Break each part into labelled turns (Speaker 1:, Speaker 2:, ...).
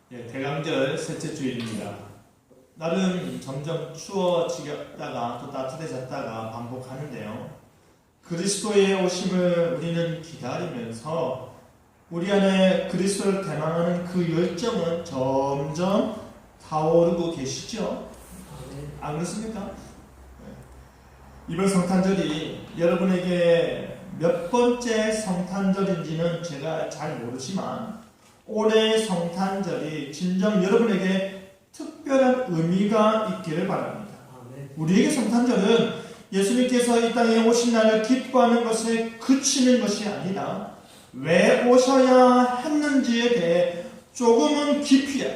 Speaker 1: 대강절 셋째 주일입니다. 날은 점점 추워지다가 또 따뜻해졌다가 반복하는데요. 그리스도의 오심을 우리는 기다리면서 우리 안에 그리스도를 대망하는 그 열정은 점점 타오르고 계시죠? 안 그렇습니까? 이번 성탄절이 여러분에게 몇 번째 성탄절인지는 제가 잘 모르지만 올해 성탄절이 진정 여러분에게 특별한 의미가 있기를 바랍니다. 우리에게 성탄절은 예수님께서 이 땅에 오신 날을 기뻐하는 것에 그치는 것이 아니라 왜 오셔야 했는지에 대해 조금은 깊이야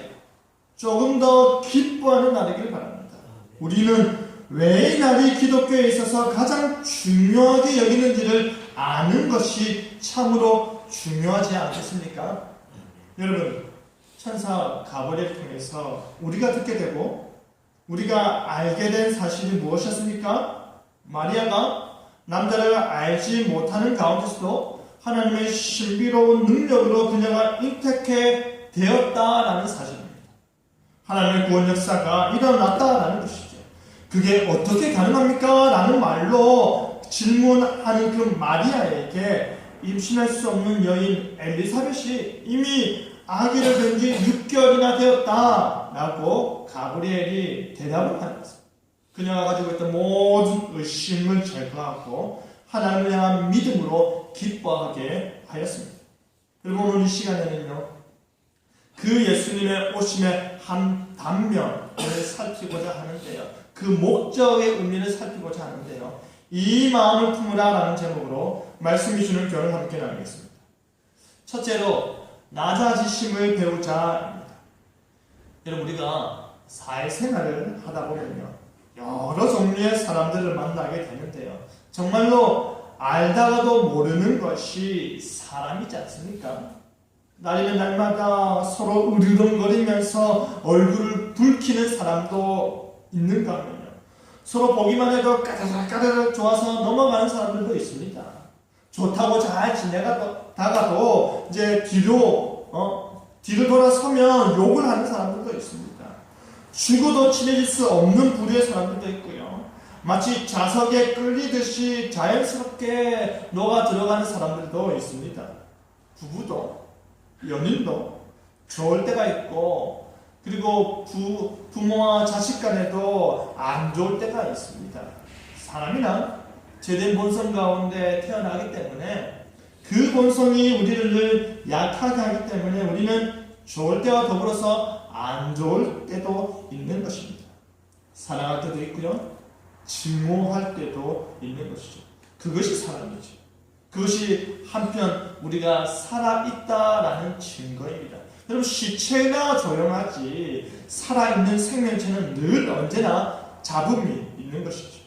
Speaker 1: 조금 더 기뻐하는 날이길 바랍니다. 우리는 왜 이 날이 기독교에 있어서 가장 중요하게 여기는지를 아는 것이 참으로 중요하지 않겠습니까? 여러분, 천사 가브리엘을 통해서 우리가 듣게 되고 우리가 알게 된 사실이 무엇이었습니까? 마리아가 남자를 알지 못하는 가운데서도 하나님의 신비로운 능력으로 그녀가 잉태케 되었다라는 사실입니다. 하나님의 구원 역사가 일어났다라는 것이죠. 그게 어떻게 가능합니까? 라는 말로 질문하는 그 마리아에게 임신할 수 없는 여인 엘리사벳이 이미 아기를 뵌 지 6개월이나 되었다라고 가브리엘이 대답을 하는 것입니다. 그녀가 가지고 있던 모든 의심을 제거하고 하나님을 향한 믿음으로 기뻐하게 하였습니다. 그리고 오늘 이 시간에는요, 그 예수님의 오심의 한 단면을 살피고자 하는데요. 그 목적의 의미를 살피고자 하는데요. 이 마음을 품으라 라는 제목으로 말씀이 주는 교훈을 함께 나누겠습니다. 첫째로 낮아지심을 배우자입니다. 여러분, 우리가 사회생활을 하다 보면요, 여러 종류의 사람들을 만나게 되는데요. 정말로 알다가도 모르는 것이 사람이지 않습니까? 날이면 날마다 서로 으르렁거리면서 얼굴을 붉히는 사람도 있는가 하면요, 서로 보기만 해도 까르르 좋아서 넘어가는 사람들도 있습니다. 좋다고 잘 지내다가도 이제 뒤로 돌아서면 욕을 하는 사람들도 있습니다. 죽어도 친해질 수 없는 부류의 사람들도 있고요. 마치 자석에 끌리듯이 자연스럽게 녹아 들어가는 사람들도 있습니다. 부부도 연인도 좋을 때가 있고, 그리고 부모와 자식 간에도 안 좋을 때가 있습니다. 사람이란 죄된 본성 가운데 태어나기 때문에 그 본성이 우리를 늘 약하게 하기 때문에 우리는 좋을 때와 더불어서 안 좋을 때도 있는 것입니다. 사랑할 때도 있고요, 증오할 때도 있는 것이죠. 그것이 사람이죠. 그것이 한편 우리가 살아있다라는 증거입니다. 여러분, 시체가 조용하지 살아있는 생명체는 늘 언제나 잡음이 있는 것이죠.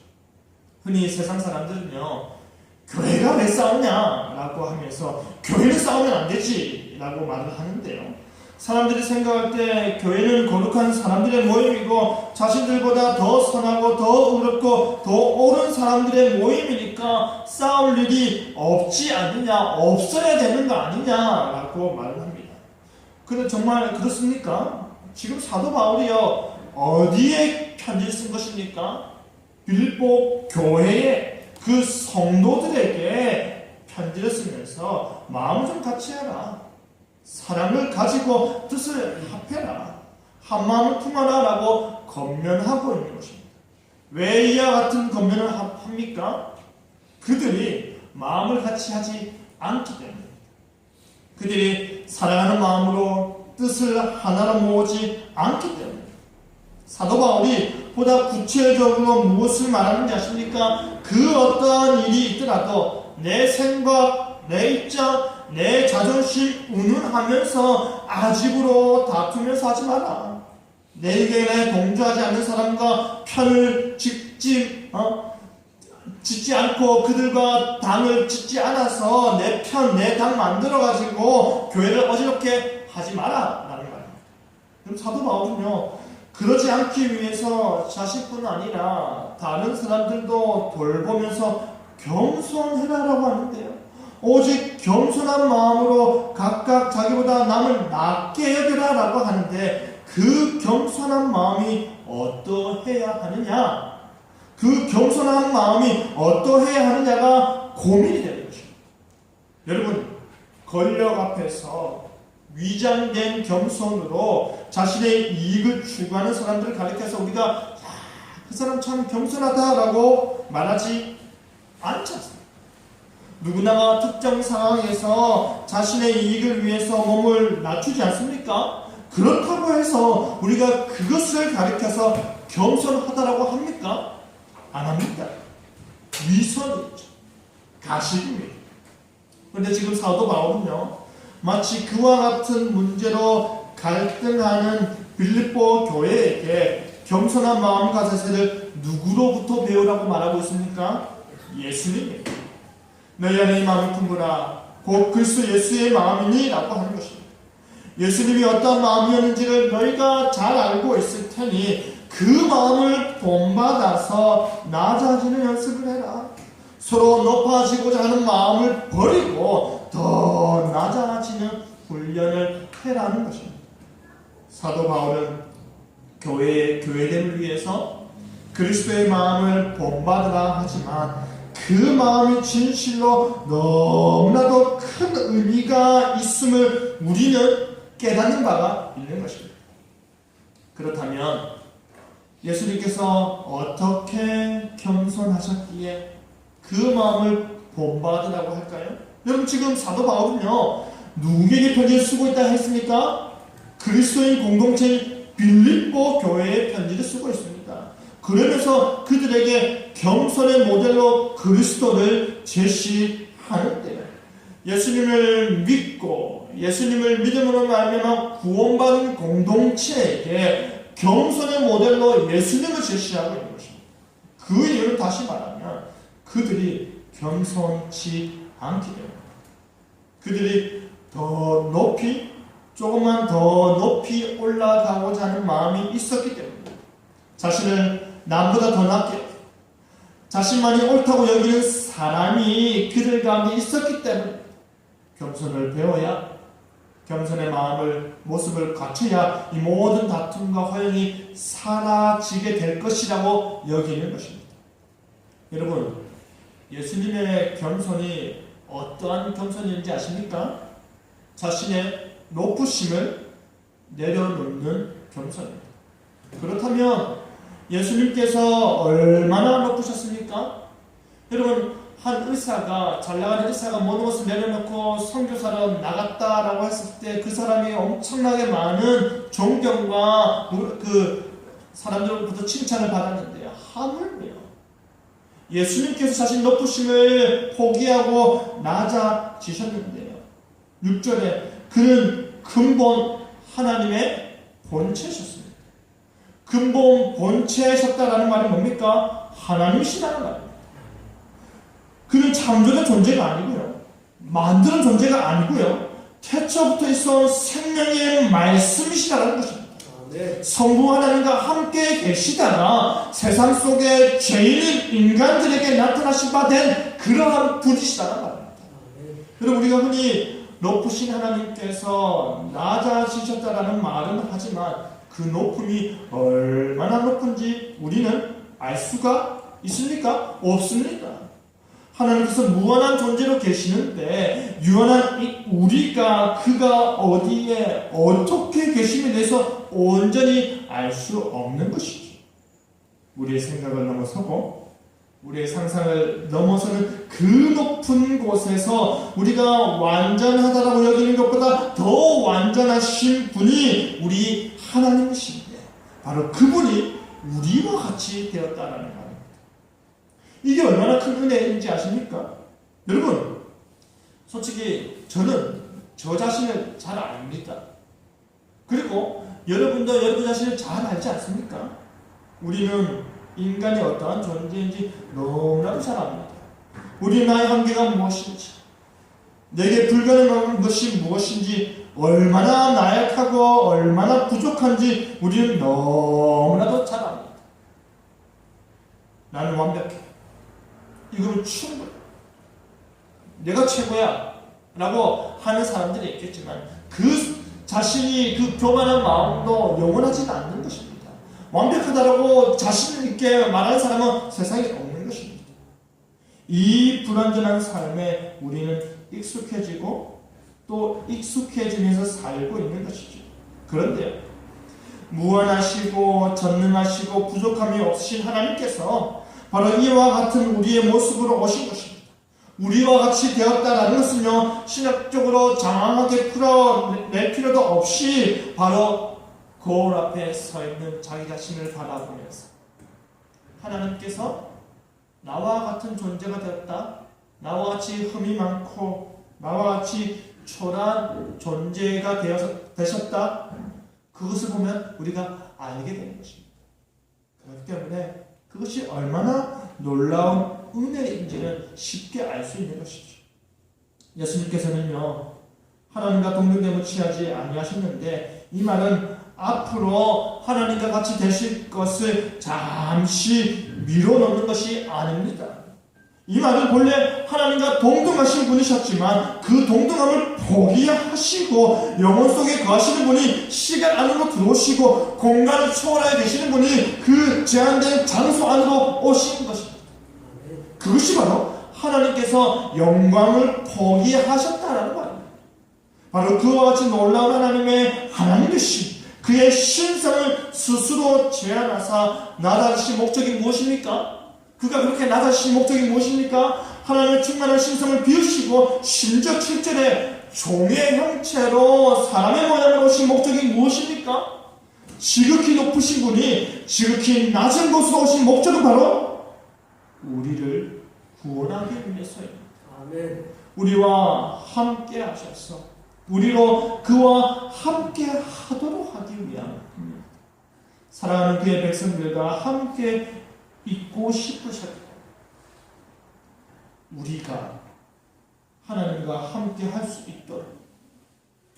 Speaker 1: 흔히 세상 사람들은요, 교회가 왜 싸우냐 라고 하면서 교회는 싸우면 안 되지 라고 말을 하는데요. 사람들이 생각할 때 교회는 거룩한 사람들의 모임이고 자신들보다 더 선하고 더 의롭고 더 옳은 사람들의 모임이니까 싸울 일이 없지 않느냐, 없어야 되는 거 아니냐라고 말을 합니다. 그런데 정말 그렇습니까? 지금 사도 바울이요, 어디에 편지를 쓴 것입니까? 빌립보 교회에 그 성도들에게 편지를 쓰면서 마음을 좀 같이 해라, 사랑을 가지고 뜻을 합해라, 한 마음을 품어라 라고 권면하고 있는 것입니다. 왜 이와 같은 권면을 합니까? 그들이 마음을 같이 하지 않기 때문입니다. 그들이 사랑하는 마음으로 뜻을 하나로 모으지 않기 때문입니다. 사도 바울이 보다 구체적으로 무엇을 말하는지 아십니까? 그 어떠한 일이 있더라도 내 생각, 내 입장, 내 자존심 운운하면서 아집으로 다투면서 하지 마라. 내 의견에 동조하지 않는 사람과 편을 짓지 않고 그들과 당을 짓지 않아서 내 편, 내 당 만들어가지고 교회를 어지럽게 하지 마라 라는 말입니다. 그럼 사도 바울은요, 그러지 않기 위해서 자식뿐 아니라 다른 사람들도 돌보면서 겸손해라라고 하는데요. 오직 겸손한 마음으로 각각 자기보다 남을 악게 여겨라 라고 하는데 그 겸손한 마음이 어떠해야 하느냐? 그 겸손한 마음이 어떠해야 하느냐가 고민이 되는 것입니다. 여러분, 권력 앞에서 위장된 겸손으로 자신의 이익을 추구하는 사람들을 가리켜서 우리가 그 사람 참 겸손하다라고 말하지 않지 않습니까? 누구나가 특정 상황에서 자신의 이익을 위해서 몸을 낮추지 않습니까? 그렇다고 해서 우리가 그것을 가리켜서 겸손하다라고 합니까? 안 합니다. 위선이죠. 가식입니다. 그런데 지금 사도 바울은요, 마치 그와 같은 문제로 갈등하는 빌립보 교회에게 겸손한 마음가짐을 누구로부터 배우라고 말하고 있습니까? 예수님입니다. 너희 안에 이 마음을 품으라 곧 그리스도 예수의 마음이니 라고 하는 것입니다. 예수님이 어떤 마음이었는지를 너희가 잘 알고 있을 테니 그 마음을 본받아서 낮아지는 연습을 해라. 서로 높아지고자 하는 마음을 버리고 더 낮아지는 훈련을 해라는 것입니다. 사도 바울은 교회됨을 위해서 그리스도의 마음을 본받으라 하지만 그 마음이 진실로 너무나도 큰 의미가 있음을 우리는 깨닫는 바가 있는 것입니다. 그렇다면 예수님께서 어떻게 겸손하셨기에 그 마음을 본받으라고 할까요? 여러분, 지금 사도 바울은요, 누구에게 편지를 쓰고 있다 했습니까? 그리스도인 공동체인 빌립보 교회에 편지를 쓰고 있습니다. 그러면서 그들에게 겸손의 모델로 그리스도를 제시하는데요. 예수님을 믿고 예수님을 믿음으로 말미암아 구원받은 공동체에게 겸손의 모델로 예수님을 제시하고 있는 것입니다. 그 이유는 다시 말하면 그들이 겸손치 않기 때문입니다. 그들이 더 높이, 조금만 더 높이 올라가고자 하는 마음이 있었기 때문입니다. 자신을 남보다 더 낫게, 자신만이 옳다고 여기는 사람이 그들 가운데 있었기 때문에 겸손을 배워야, 겸손의 모습을 갖춰야 이 모든 다툼과 허영이 사라지게 될 것이라고 여기는 것입니다. 여러분, 예수님의 겸손이 어떠한 겸손인지 아십니까? 자신의 높으심을 내려놓는 겸손입니다. 그렇다면 예수님께서 얼마나 높으셨습니까? 여러분, 한 의사가, 잘 나가는 의사가 모든 것을 내려놓고 선교사로 나갔다라고 했을 때 그 사람이 엄청나게 많은 존경과 그 사람들로부터 칭찬을 받았는데요. 하물며 예수님께서 자신 높으심을 포기하고 낮아지셨는데요. 6절에 그는 근본 하나님의 본체셨습니다. 근본 본체셨다라는 말이 뭡니까? 하나님이시라는 말입니다. 그는 창조된 존재가 아니고요, 만드는 존재가 아니고요, 태초부터 있어온 생명의 말씀이시라는 것입니다. 성부 하나님과 함께 계시다가 세상 속에 죄인인 인간들에게 나타나신 바 된 그러한 분이시다는 말입니다. 여러분, 우리가 흔히 높으신 하나님께서 낮아지셨다라는 말은 하지만 그 높음이 얼마나 높은지 우리는 알 수가 있습니까? 없습니다. 하나님께서 무한한 존재로 계시는데 유한한 우리가 그가 어디에 어떻게 계심에 대해서 온전히 알 수 없는 것이죠. 우리의 생각을 넘어서고 우리의 상상을 넘어서는 그 높은 곳에서 우리가 완전하다라고 여기는 것보다 더 완전하신 분이 우리 하나님이신데 바로 그분이 우리와 같이 되었다라는 말입니다. 이게 얼마나 큰 은혜인지 아십니까? 여러분, 솔직히 저는 저 자신을 잘 압니다. 그리고 여러분도 여러분 자신을 잘 알지 않습니까? 우리는 인간이 어떠한 존재인지 너무나도 잘 압니다. 우리 나의 한계가 무엇인지, 내게 불가능한 것이 무엇인지, 얼마나 나약하고 얼마나 부족한지 우리는 너무나도 잘 압니다. 나는 완벽해. 이건 충분해. 내가 최고야 라고 하는 사람들이 있겠지만 그 자신이 그 교만한 마음도 영원하지는 않는 것입니다. 완벽하다라고 자신 있게 말하는 사람은 세상에 없는 것입니다. 이 불완전한 삶에 우리는 익숙해지고 또 익숙해지면서 살고 있는 것이죠. 그런데 무한하시고 전능하시고 부족함이 없으신 하나님께서 바로 이와 같은 우리의 모습으로 오신 것입니다. 우리와 같이 되었다라는 것은요, 신학적으로 장황하게 풀어낼 필요도 없이 바로 거울 앞에 서 있는 자기 자신을 바라보면서 하나님께서 나와 같은 존재가 되었다, 나와 같이 흠이 많고 나와 같이 초라한 존재가 되셨다, 그것을 보면 우리가 알게 되는 것입니다. 그렇기 때문에 그것이 얼마나 놀라운 은혜인지는 쉽게 알 수 있는 것이죠. 예수님께서는요, 하나님과 동등됨을 취하지 아니하셨는데 이 말은 앞으로 하나님과 같이 되실 것을 잠시 미뤄놓는 것이 아닙니다. 이 말은 본래 하나님과 동등하신 분이셨지만 그 동등함을 포기하시고 영혼 속에 거하시는 분이 시간 안으로 들어오시고 공간을 초월하여 계시는 분이 그 제한된 장소 안으로 오신 것입니다. 그것이 바로 하나님께서 영광을 포기하셨다라는 말입니다. 바로 그와 같이 놀라운 하나님의 하나님이신 그의 신성을 스스로 제한하사 나다르신 목적이 무엇입니까? 그가 그렇게 나다르신 목적이 무엇입니까? 하나님의 충만한 신성을 비우시고 심지어 7절에 종의 형체로 사람의 모양으로 오신 목적이 무엇입니까? 지극히 높으신 분이 지극히 낮은 곳으로 오신 목적은 바로 우리를 구원하기 위해서입니다. 아멘. 우리와 함께 하셔서 우리로 그와 함께 하도록 하기 위함입니다. 사랑하는 그의 백성들과 함께 있고 싶으셨고 우리가 하나님과 함께 할 수 있도록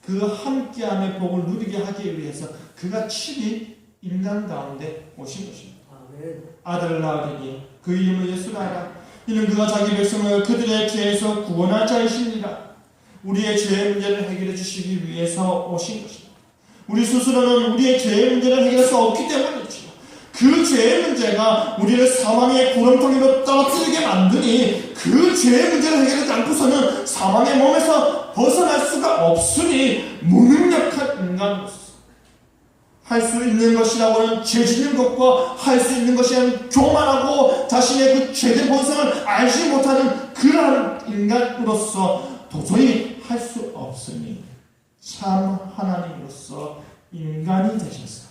Speaker 1: 그 함께함의 복을 누리게 하기 위해서 그가 친히 인간 가운데 오신 것입니다. 아멘. 아들을 낳으리니 그 이름을 예수라 하라. 이는 그가 자기 백성을 그들의 죄에서 구원할 자이시니라. 우리의 죄의 문제를 해결해 주시기 위해서 오신 것입니다. 우리 스스로는 우리의 죄의 문제를 해결할 수 없기 때문이죠. 그 죄의 문제가 우리를 사망의 구렁텅이로 떨어뜨리게 만드니 그 죄의 문제를 해결하지 않고서는 사망의 몸에서 벗어날 수가 없으니 무능력한 인간으로서 할 수 있는 것이라고는 죄 짓는 것과 할 수 있는 것이라는 교만하고 자신의 그 죄된 본성을 알지 못하는 그러한 인간으로서 도저히 할 수 없으니 참 하나님으로서 인간이 되셔서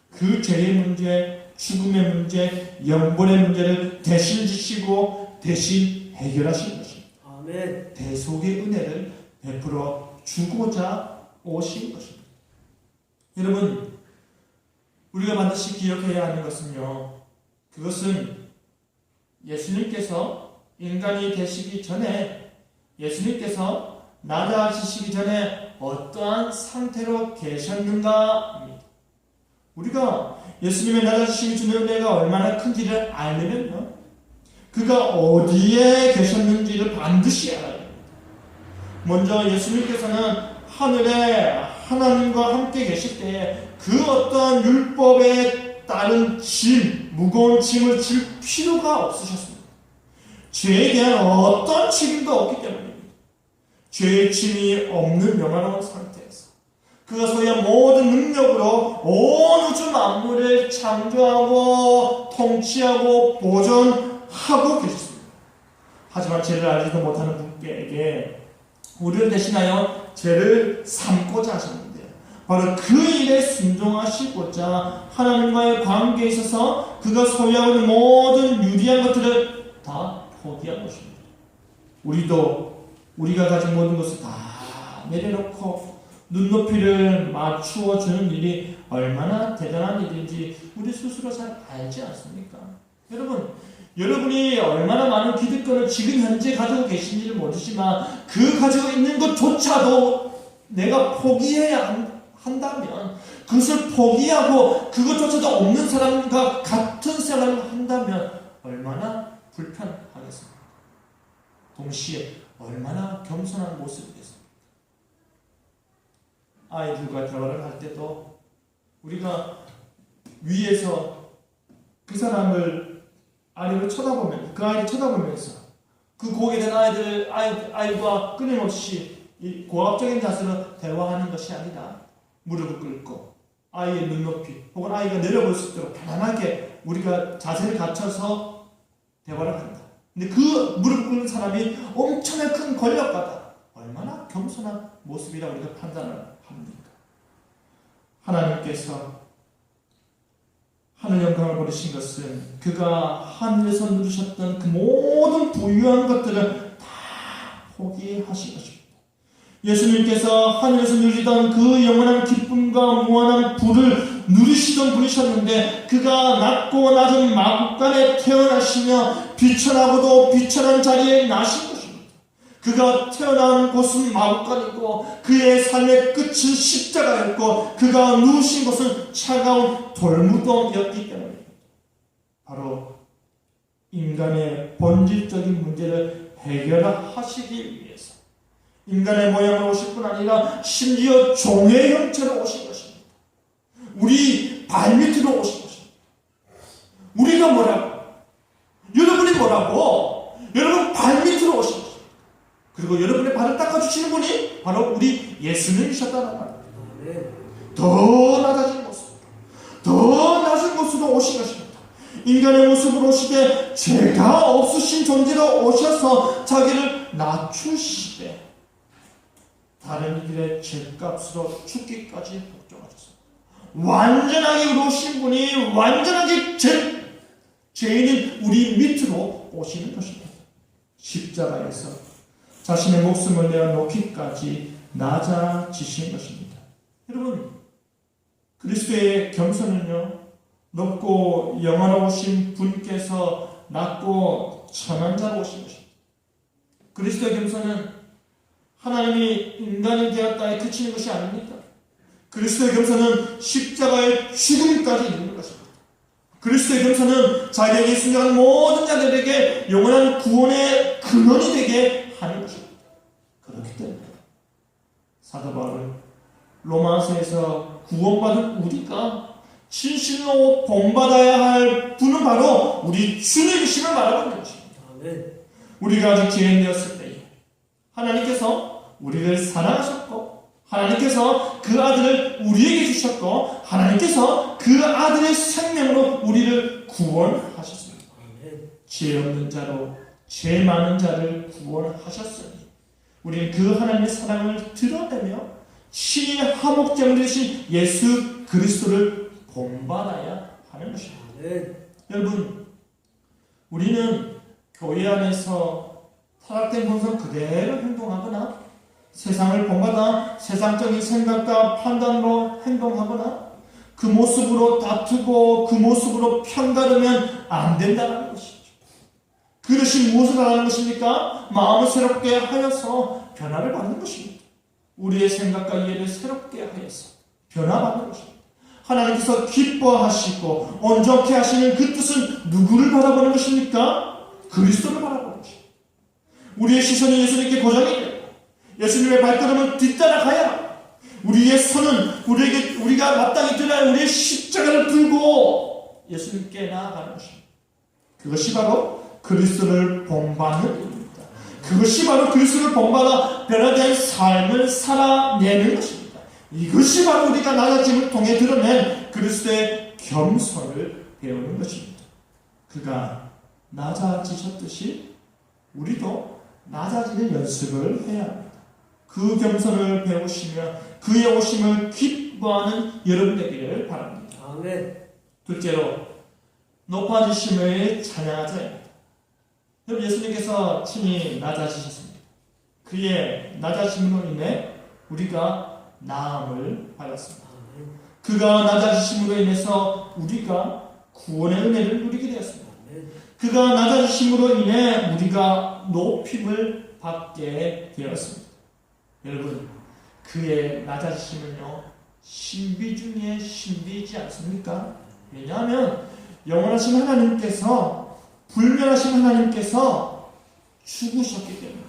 Speaker 1: 그 죄의 문제, 죽음의 문제, 영벌의 문제를 대신 지시고 대신 해결하신 것입니다. 아멘. 대속의 은혜를 베풀어 주고자 오신 것입니다. 여러분, 우리가 반드시 기억해야 하는 것은요, 그것은 예수님께서 인간이 되시기 전에, 예수님께서 낮아지시기 전에 어떠한 상태로 계셨는가입니다. 우리가 예수님의 낮아지심이 주는 은혜가 얼마나 큰지를 알려면요, 그가 어디에 계셨는지를 반드시 알아야 합니다. 먼저 예수님께서는 하늘에 하나님과 함께 계실 때에 그 어떠한 율법에 따른 짐, 무거운 짐을 질 필요가 없으셨습니다. 죄에 대한 어떤 책임도 없기 때문입니다. 죄의 짐이 없는 영화로운 상태에서 그가 소유한 모든 능력으로 온 우주 만물을 창조하고 통치하고 보존하고 계셨습니다. 하지만 죄를 알지도 못하는 분께게 우리를 대신하여 죄를 삼고자 하셨는데 바로 그 일에 순종하시고자 하나님과의 관계에 있어서 그가 소유하고 있는 모든 유리한 것들을 다 포기한 것입니다. 우리도 우리가 가진 모든 것을 다 내려놓고 눈높이를 맞추어 주는 일이 얼마나 대단한 일인지 우리 스스로 잘 알지 않습니까? 여러분이 얼마나 많은 기득권을 지금 현재 가지고 계신지를 모르지만 그 가지고 있는 것조차도 내가 포기해야 한다면, 그것을 포기하고 그것조차도 없는 사람과 같은 생활을 한다면 얼마나 불편하겠습니까? 동시에 얼마나 겸손한 모습이겠습니까? 아이들과 대화를 할 때도 우리가 위에서 그 사람을 아래로 쳐다보면 그 아이를 쳐다보면서 그 고객에 대한 아이와 끊임없이 이 고압적인 자세로 대화하는 것이 아니라 무릎을 꿇고 아이의 눈높이 혹은 아이가 내려볼 수 있도록 편안하게 우리가 자세를 갖춰서 대화를 한다. 근데 그 무릎 꿇는 사람이 엄청나게 큰 권력가다. 얼마나 겸손한 모습이라 우리가 판단을 합니까? 하나님께서 하늘 영광을 버리신 것은 그가 하늘에서 누리셨던 그 모든 부유한 것들을 다 포기하신 것입니다. 예수님께서 하늘에서 누리던 그 영원한 기쁨과 무한한 부를 누리시던 분이셨는데 그가 낮고 낮은 마국간에 태어나시며 비천하고도 비천한 자리에 나신 것입니다. 그가 태어난 곳은 마국간이고 그의 삶의 끝은 십자가였고 그가 누우신 곳은 차가운 돌무덤이었기 때문입니다. 바로 인간의 본질적인 문제를 해결하시기 위해서 인간의 모양으로 오실 뿐 아니라 심지어 종의 형체로 오신 것입니다. 우리 발밑으로 오신 것입니다. 우리가 뭐라고? 여러분이 뭐라고? 여러분 발밑으로 오신 것입니다. 그리고 여러분의 발을 닦아주시는 분이 바로 우리 예수님이셨다는 말입니다. 더 낮아진 모습, 더 낮은 곳으로 오신 것입니다. 인간의 모습으로 오시되 죄가 없으신 존재로 오셔서 자기를 낮추시되 다른 이들의 죄값으로 죽기까지 복종하셨습니다. 완전하게 의로우신 분이 완전하게 죄인인 우리 밑으로 오시는 것입니다. 십자가에서 자신의 목숨을 내어놓기까지 낮아지신 것입니다. 여러분, 그리스도의 겸손은요, 높고 영원하신 분께서 낮고 천한 자로 오신 것입니다. 그리스도의 겸손은 하나님이 인간이 되었다에 그치는 것이 아닙니다. 그리스도의 겸손은 십자가의 죽음까지 이르는 것입니다. 그리스도의 겸손은 자기에게 순종하는 모든 자들에게 영원한 구원의 근원이 되게 하는 것입니다. 그렇기 때문에 사도 바울은 로마서에서 구원받은 우리가 진실로 본받아야 할 분은 바로 우리 주님이심을 말하고 있는 것입니다. 우리가 아직 죄인 되었을 때에 하나님께서 우리를 사랑하셨고 하나님께서 그 아들을 우리에게 주셨고 하나님께서 그 아들의 생명으로 우리를 구원하셨습니다. 죄 없는 자로 죄 많은 자를 구원하셨으니 우리는 그 하나님의 사랑을 드러내며 신의 화목제물 되신 예수 그리스도를 본받아야 하는 것입니다. 여러분, 우리는 교회 안에서 타락된 본성 그대로 행동하거나 세상을 본받아 세상적인 생각과 판단으로 행동하거나 그 모습으로 다투고 그 모습으로 편가르면 안 된다는 것이죠. 그것이 무엇을 하는 것입니까? 마음을 새롭게 하여서 변화를 받는 것입니다. 우리의 생각과 이해를 새롭게 하여서 변화받는 것입니다. 하나님께서 기뻐하시고 온전케 하시는 그 뜻은 누구를 바라보는 것입니까? 그리스도를 바라보는 것입니다. 우리의 시선이 예수님께 고정이 되고 예수님의 발걸음을 뒤따라가야 우리의 손은 우리가 마땅히 들어야 할 우리의 십자가를 들고 예수님께 나아가는 것입니다. 그것이 바로 그리스도를 본받는 일입니다. 그것이 바로 그리스도를 본받아 변화된 삶을 살아내는 것입니다. 이것이 바로 우리가 낮아짐을 통해 드러낸 그리스도의 겸손을 배우는 것입니다. 그가 낮아지셨듯이 우리도 낮아지는 연습을 해야 합니다. 그 겸손을 배우시며 그의 오심을 기뻐하는 여러분 되기를 바랍니다. 아멘. 둘째로 높아지심을 찬양하자입니다. 여러분, 예수님께서 친히 낮아지셨습니다. 그의 낮아짐으로 인해 우리가 나음을 받았습니다. 그가 낮아지심으로 인해서 우리가 구원의 은혜를 누리게 되었습니다. 그가 낮아지심으로 인해 우리가 높임을 받게 되었습니다. 여러분, 그의 낮아지심은요, 신비 중에 신비이지 않습니까? 왜냐하면 영원하신 하나님께서, 불멸하신 하나님께서 죽으셨기 때문에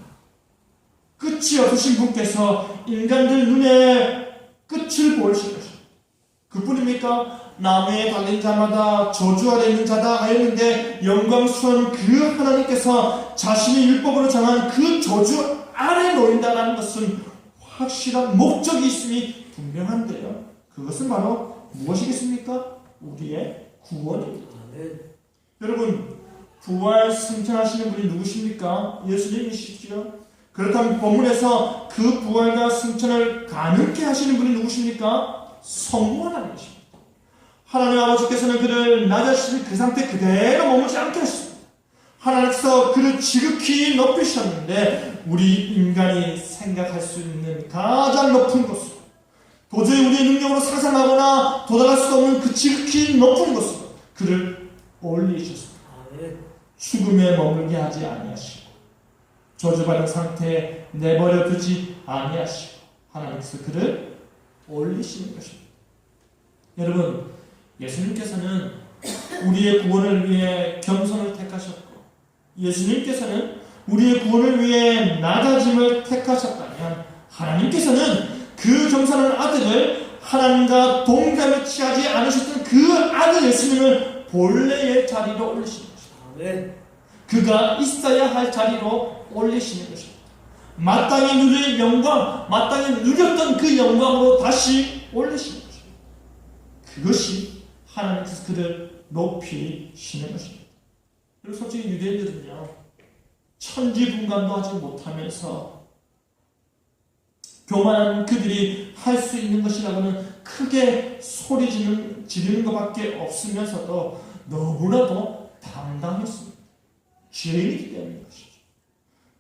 Speaker 1: 끝이 없으신 분께서 인간들 눈에 무엇입니까? 나무에 달린 자마다 저주 아래 있는 자다 하였는데 영광스러운 그 하나님께서 자신의 율법으로 정한 그 저주 아래 놓인다는 것은 확실한 목적이 있음이 분명한데요. 그것은 바로 무엇이겠습니까? 우리의 구원입니다. 여러분, 부활 승천하시는 분이 누구십니까? 예수님이시죠. 그렇다면 본문에서 그 부활과 승천을 가능케 하시는 분이 누구십니까? 성부 하나님이십니다. 하나님 아버지께서는 그를 낮아지신 그 상태 그대로 머물지 않게 하셨습니다. 하나님께서 그를 지극히 높이셨는데 우리 인간이 생각할 수 있는 가장 높은 곳으로, 도저히 우리의 능력으로 상상하거나 도달할 수 없는 그 지극히 높은 곳으로 그를 올리셨습니다. 죽음에 머물게 하지 아니하시고 저주받은 상태에 내버려 두지 아니하시고 하나님께서 그를 올리시는 것입니다. 여러분, 예수님께서는 우리의 구원을 위해 겸손을 택하셨고 예수님께서는 우리의 구원을 위해 낮아짐을 택하셨다면 하나님께서는 그 겸손한 아들을 하나님과 동감에 취하지 않으셨던 그 아들 예수님을 본래의 자리로 올리시는 것입니다. 그가 있어야 할 자리로 올리시는 것입니다. 마땅히 누릴 영광, 마땅히 누렸던 그 영광으로 다시 올리시는 것입니다. 그것이 하나님께서 그를 높이시는 것입니다. 그리고 솔직히 유대인들은요, 천지분간도 하지 못하면서 교만한 그들이 할 수 있는 것이라고는 크게 소리 지르는 것밖에 없으면서도 너무나도 당당했습니다. 죄인이기 때문인 것이죠.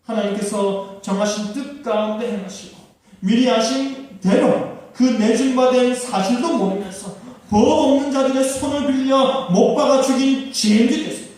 Speaker 1: 하나님께서 정하신 뜻 가운데 행하시고 미리 아신 대로 그 내준 바 된 사실도 모르면서 법 없는 자들의 손을 빌려 못 박아 죽인 죄인들이 됐습니다.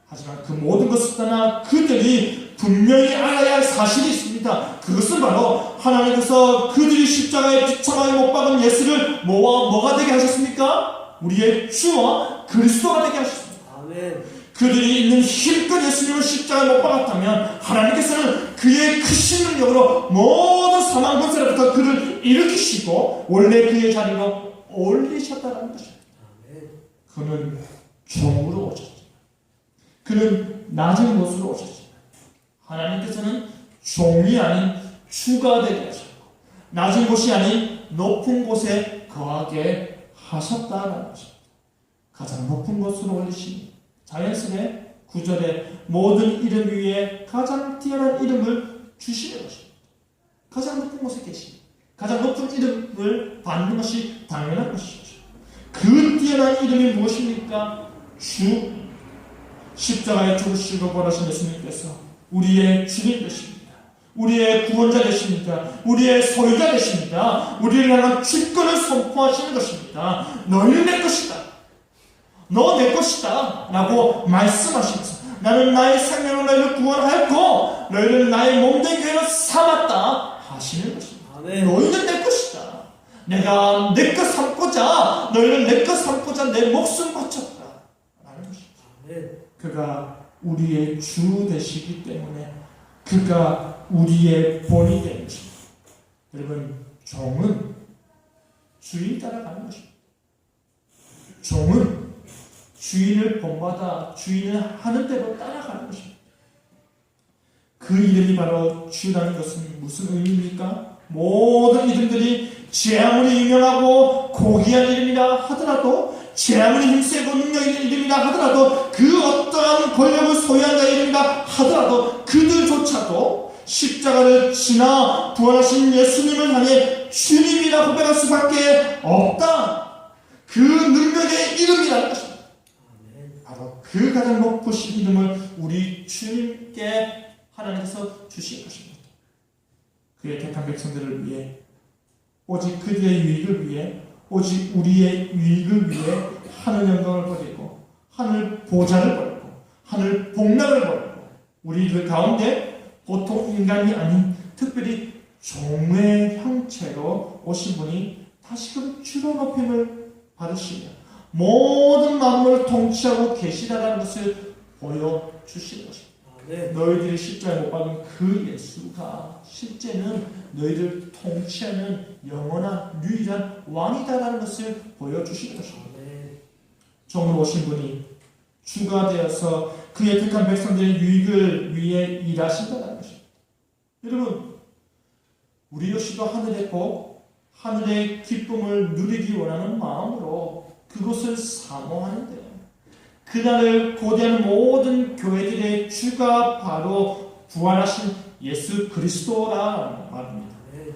Speaker 1: 하지만 그 모든 것을 떠나 그들이 분명히 알아야 할 사실이 있습니다. 그것은 바로 하나님께서 그들이 십자가에 비참하게 못 박은 예수를 뭐가 되게 하셨습니까? 우리의 주와 그리스도가 되게 하셨습니다. 아멘. 그들이 있는 힘껏 예수님을 십자가에 못 박았다면 하나님께서는 그의 크신 능력으로 모든 사망 권세로부터 그를 일으키시고 원래 그의 자리로 올리셨다는 것입니다. 그는 종으로 오셨죠. 그는 낮은 곳으로 오셨죠. 하나님께서는 종이 아닌 주가 되게 하셨고 낮은 곳이 아닌 높은 곳에 거하게 하셨다는 것입니다. 가장 높은 곳으로 올리시니 자연스레 9절에 모든 이름 위에 가장 뛰어난 이름을 주시는 것입니다. 가장 높은 곳에 계시니 가장 높은 이름을 받는 것이 당연한 것이죠. 그 뛰어난 이름이 무엇입니까? 주. 십자가에 죽으시고 벌하신 예수님께서 우리의 주님 되십니다. 우리의 구원자 되십니다. 우리의 소유자 되십니다. 우리를 향한 주권을 선포하시는 것입니다. 너희는 내 것이다. 너 내 것이다. 라고 말씀하시면서 나는 나의 생명으로 너희를 구원하였고 너희를 나의 몸된 교회로 삼았다 하시는 것입니다. 아멘. 너희는 내 것이다. 내가 내 것 삼고자 너희는 내 것 삼고자 내 목숨 바쳤다 라는 것입니다. 아멘. 그가 우리의 주 되시기 때문에 그가 우리의 본이 되는 것입니다. 여러분, 종은 주인 따라가는 것입니다. 종은 주인을 본받아 주인을 하는 대로 따라가는 것입니다. 그 이름이 바로 주라는 것은 무슨 의미입니까? 모든 이름들이 제 아무리 유명하고 고귀한 이름이라 하더라도 제 아무리 힘세고 능력 있는 이름이라 하더라도 그 어떠한 권력을 소유한 자의 이름이라 하더라도 그들조차도 십자가를 지나 부활하신 예수님을 향해 주님이라 고백할 수밖에 없다. 그 능력의 이름이라는 것입니다. 바로 그 가장 높으신 이름을 우리 주님께 하나님께서 주신 것입니다. 그의 택한 백성들을 위해 오직 그들의 유익을 위해 오직 우리의 유익을 위해 하늘 영광을 버리고 하늘 보좌를 버리고 하늘 복락을 버리고 우리들 가운데 보통 인간이 아닌 특별히 종의 형체로 오신 분이 다시금 주로 높임을 받으시며 모든 만물을 통치하고 계시다는 것을 보여주시는 것입니다.
Speaker 2: 네.
Speaker 1: 너희들이 십자가에 못 박은 그 예수가 실제는 너희를 통치하는 영원한 유일한 왕이다라는 것을 보여주실 것입니다. 종으로 오신 분이 주가 되어서 그의 택한 백성들의 유익을 위해 일하신다는 것입니다. 여러분, 우리 역시도 하늘의 복, 하늘의 기쁨을 누리기 원하는 마음으로 그것을 사모하는데요. 그날을 고대하는 모든 교회들의 주가 바로 부활하신 예수 그리스도라는 말입니다.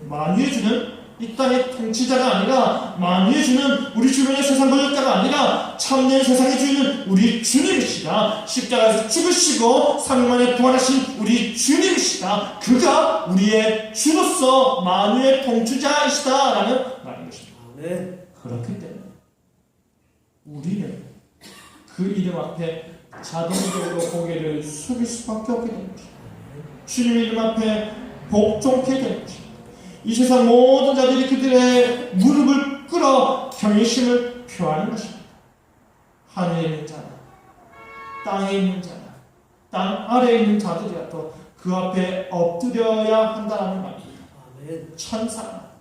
Speaker 1: 만유의 주는 이 땅의 통치자가 아니라 만유의 주는 우리 주변의 세상 권력자가 아니라 참된 세상의 주인은 우리 주님이시다. 십자가에서 죽으시고 3일 만에 부활하신 우리 주님이시다. 그가 우리의 주로서 만유의 통치자이시다라는 말인 것입니다. 그렇기 때문에 우리는 그 이름 앞에 자동적으로 고개를 숙일 수밖에 없게 되는 것입니다. 주님의 이름 앞에 복종케 되는 것입니다. 이 세상 모든 자들이 그들의 무릎을 꿇어 경외심을 표하는 것입니다. 하늘에 있는 자나 땅에 있는 자나 땅 아래에 있는 자들이라도 그 앞에 엎드려야 한다는 말입니다. 천사나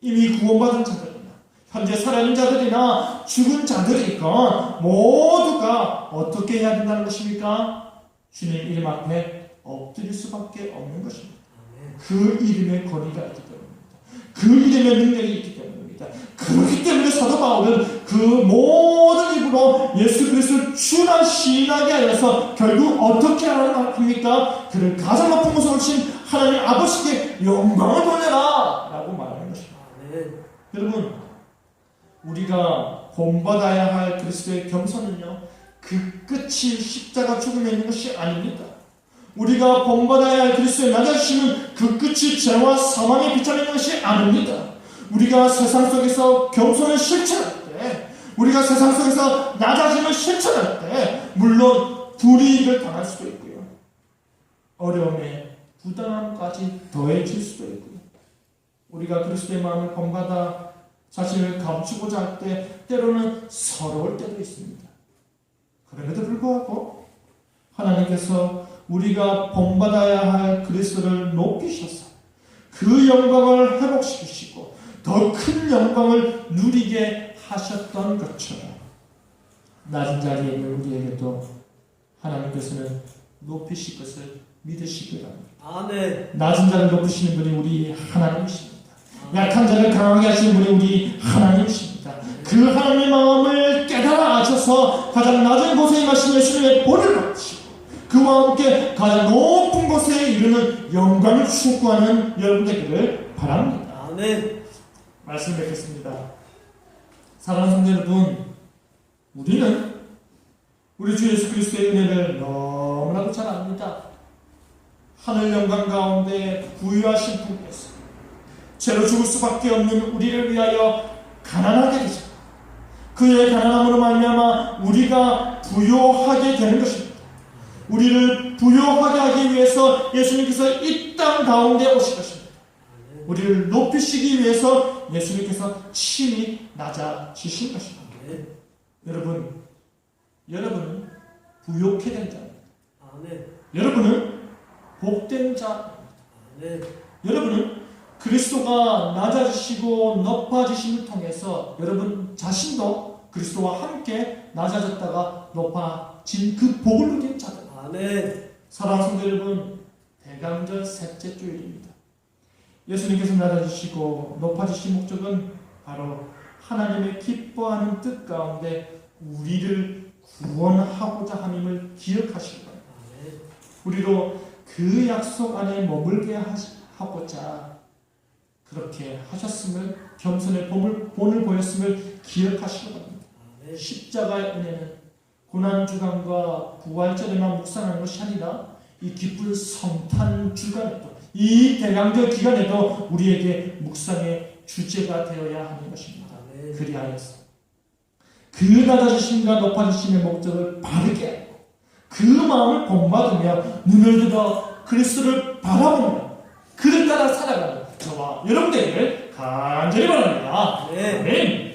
Speaker 1: 이미 구원받은 자들이나 현재 살아있는 자들이나 죽은 자들이건 모두가 어떻게 해야 된다는 것입니까? 주님 이름 앞에 엎드릴 수밖에 없는 것입니다. 그 이름의 권위가 있기 때문입니다. 그 이름의 능력이 있기 때문입니다. 그렇기 때문에 사도 바울은 그 모든 입으로 예수 그리스도를 주라 시인하게 하여서 결국 어떻게 합니까? 그를 가장 높은 곳에 오신 하나님 아버지께 영광을 돌려라 라고 말하는 것입니다. 여러분, 우리가 본받아야 할 그리스도의 겸손은요, 그 끝이 십자가 죽음에 있는 것이 아닙니다. 우리가 본받아야 할 그리스도의 낮아지심은 그 끝이 죄와 사망에 비참있는 것이 아닙니다. 우리가 세상 속에서 겸손을 실천할 때, 우리가 세상 속에서 낮아짐을 실천할 때 물론 불이익을 당할 수도 있고요, 어려움에 부담까지 더해질 수도 있고요, 우리가 그리스도의 마음을 본받아 자신을 감추고자 할 때 때로는 서러울 때도 있습니다. 그럼에도 불구하고 하나님께서 우리가 본받아야 할 그리스도를 높이셔서 그 영광을 회복시키시고 더 큰 영광을 누리게 하셨던 것처럼 낮은 자리에 있는 우리에게도 하나님께서는 높이실 것을 믿으시기 바랍니다. 낮은 자를 높이시는 분이 우리 하나님이십니다. 약한 자를 강하게 하시는 분이 우리 하나님이십니다. 그 하나님의 마음을 깨달아 아셔서 가장 낮은 곳에 임하신 예수님의 본을 받으시고 그와 함께 가장 높은 곳에 이르는 영광을 추구하는 여러분 되기를 바랍니다. 말씀 뵙겠습니다. 사랑하는 성도 여러분, 우리는 우리 주 예수 그리스도의 은혜를 너무나도 잘 압니다. 하늘 영광 가운데 부유하신 분께서 죄로 죽을 수밖에 없는 우리를 위하여 가난하게 되셨고 그의 가난함으로 말미암아 우리가 부요하게 되는 것입니다. 우리를 부요하게 하기 위해서 예수님께서 이 땅 가운데 오실 것입니다. 우리를 높이시기 위해서 예수님께서 친히 낮아지신 것입니다. 여러분은 부요케 된 자입니다. 여러분은 복된 자입니다. 여러분은 그리스도가 낮아지시고 높아지심을 통해서 여러분 자신도 그리스도와 함께 낮아졌다가 높아진 그 복을 누린 자들. 사랑하는 성도 여러분, 대강절 셋째 주일입니다. 예수님께서 낮아지시고 높아지신 목적은 바로 하나님의 기뻐하는 뜻 가운데 우리를 구원하고자 함임을 기억하시기 바랍니다. 우리로 그 약속 안에 머물게 하고자 그렇게 하셨음을, 겸손의 본을 보였음을 기억하시기 바랍니다. 십자가의 은혜는 고난주간과 부활절에만 묵상하는 것이 아니라 이 기쁜 성탄 주간에도, 이 대강절 기간에도 우리에게 묵상의 주제가 되어야 하는 것입니다. 그리하여서 그 낮아지심과 높아지심의 목적을 바르게 하고 그 마음을 본받으며 눈을 들어 그리스도를 바라보며 그를 따라 살아가는 저와 여러분들에게 간절히 바랍니다. 아멘.